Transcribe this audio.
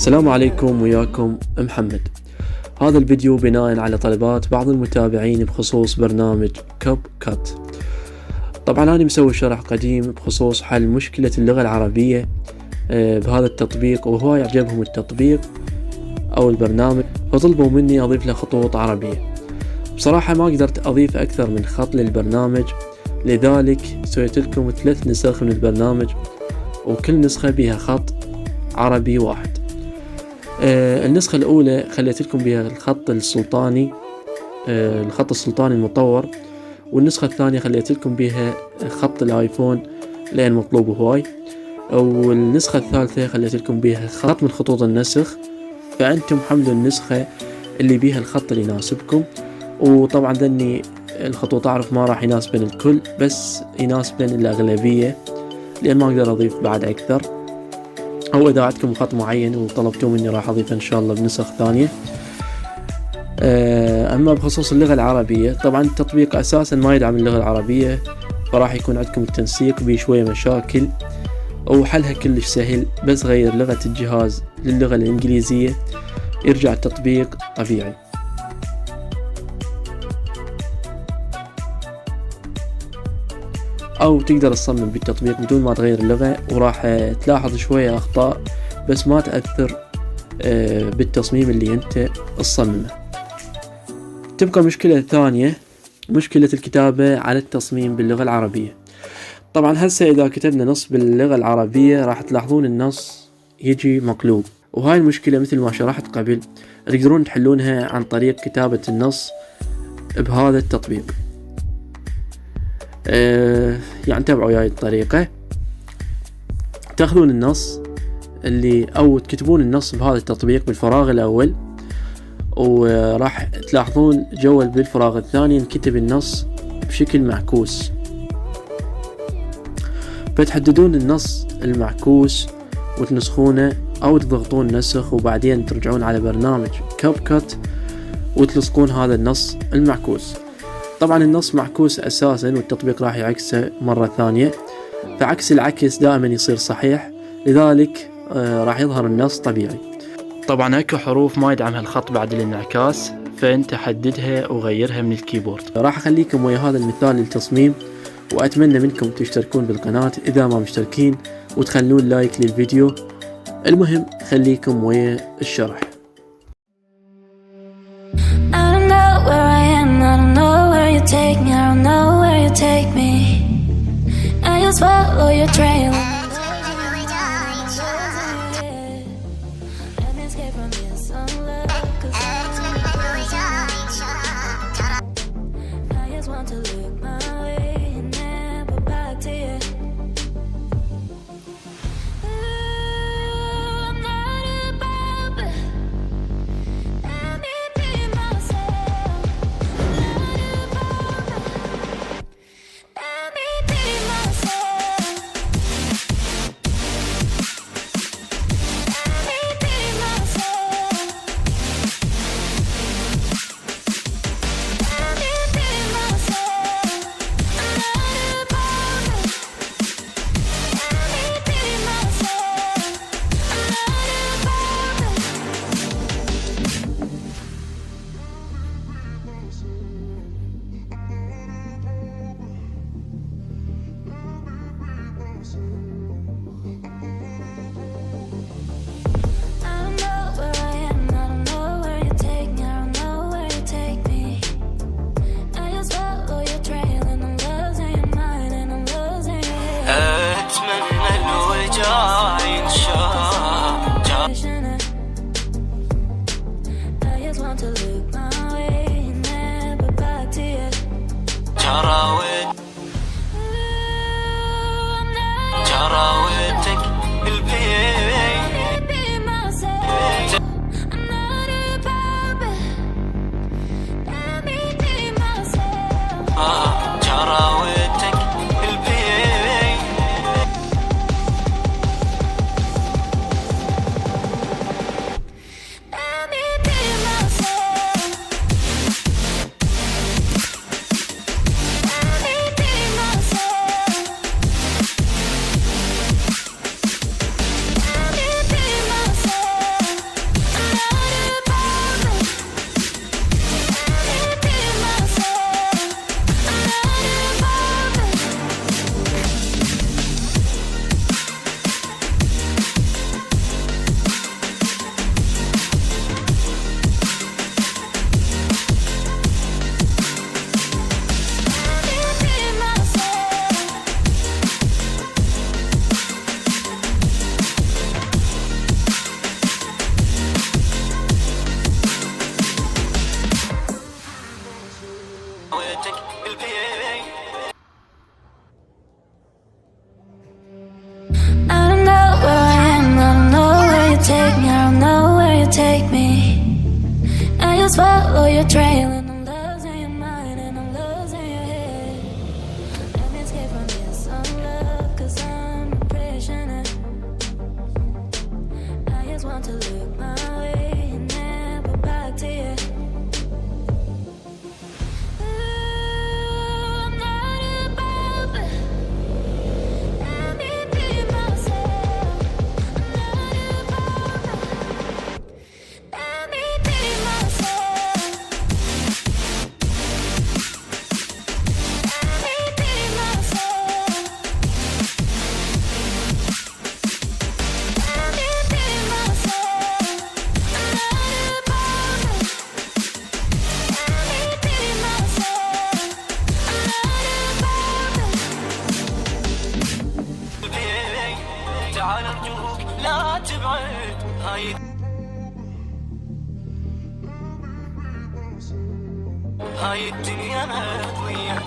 السلام عليكم، وياكم محمد. هذا الفيديو بناء على طلبات بعض المتابعين بخصوص برنامج CapCut. طبعا أنا مسوي شرح قديم بخصوص حل مشكلة اللغة العربية بهذا التطبيق، وهواي عجبهم التطبيق أو البرنامج، فطلبوا مني أضيف له خطوط عربية. بصراحة ما قدرت أضيف أكثر من خط للبرنامج، لذلك سويت لكم 3 نسخ من البرنامج، وكل نسخة بها خط عربي واحد. النسخة الأولى خليت لكم بها الخط السلطاني المطور، والنسخة الثانية خليت لكم بها خط الايفون لأن مطلوب هواي، والنسخة الثالثة خليت لكم بها خط من خطوط النسخ، فأنتم حملوا النسخة اللي بيها الخط اللي يناسبكم. وطبعا ذني الخطوط أعرف ما راح يناسبن الكل، بس يناسبن الأغلبية، لأن ما أقدر أضيف بعد أكثر، أو إذا عندكم خط معين وطلبتوا مني راح أضيفه إن شاء الله بنسخ ثانية. أما بخصوص اللغة العربية، طبعا التطبيق أساسا ما يدعم اللغة العربية، فراح يكون عندكم التنسيق بيه شوية مشاكل، وحلها كلش سهل، بس غير لغة الجهاز للغة الإنجليزية يرجع التطبيق طبيعي. أو تقدر تصمم بالتطبيق بدون ما تغير اللغة، وراح تلاحظ شوية أخطاء بس ما تأثر بالتصميم اللي أنت تصممه. تبقى مشكلة ثانية، مشكلة الكتابة على التصميم باللغة العربية. طبعا هسه إذا كتبنا نص باللغة العربية راح تلاحظون النص يجي مقلوب، وهاي المشكلة مثل ما شرحت قبل تقدرون تحلونها عن طريق كتابة النص بهذا التطبيق. يعني تابعوا وياي الطريقة، تاخذون النص أو تكتبون النص بهذا التطبيق بالفراغ الأول، وراح تلاحظون جوال بالفراغ الثاني نكتب النص بشكل معكوس، فتحددون النص المعكوس وتنسخونه، أو تضغطون نسخ وبعدين ترجعون على برنامج CapCut وتلصقون هذا النص المعكوس. طبعا النص معكوس أساسا والتطبيق راح يعكسه مرة ثانية، فعكس العكس دائما يصير صحيح، لذلك راح يظهر النص طبيعي. طبعا اكو حروف ما يدعمها الخط بعد الانعكاس، فانت حددها وغيرها من الكيبورد. راح اخليكم ويا هذا المثال للتصميم، واتمنى منكم تشتركون بالقناة اذا ما مشتركين، وتخلون لايك للفيديو. المهم خليكم ويا الشرح. Take me, I don't know where you take me. I just follow your trail. Let me escape from this unlove, 'cause I just want to look my way and never back to you. I'm not about, but let me be myself. جراودتك البي just follow your trail and I'm losing your mind and I'm losing your head. Let me escape from this love, cause I'm a prisoner. I just want to look my way and never back to you. هاي الدنيا مهوية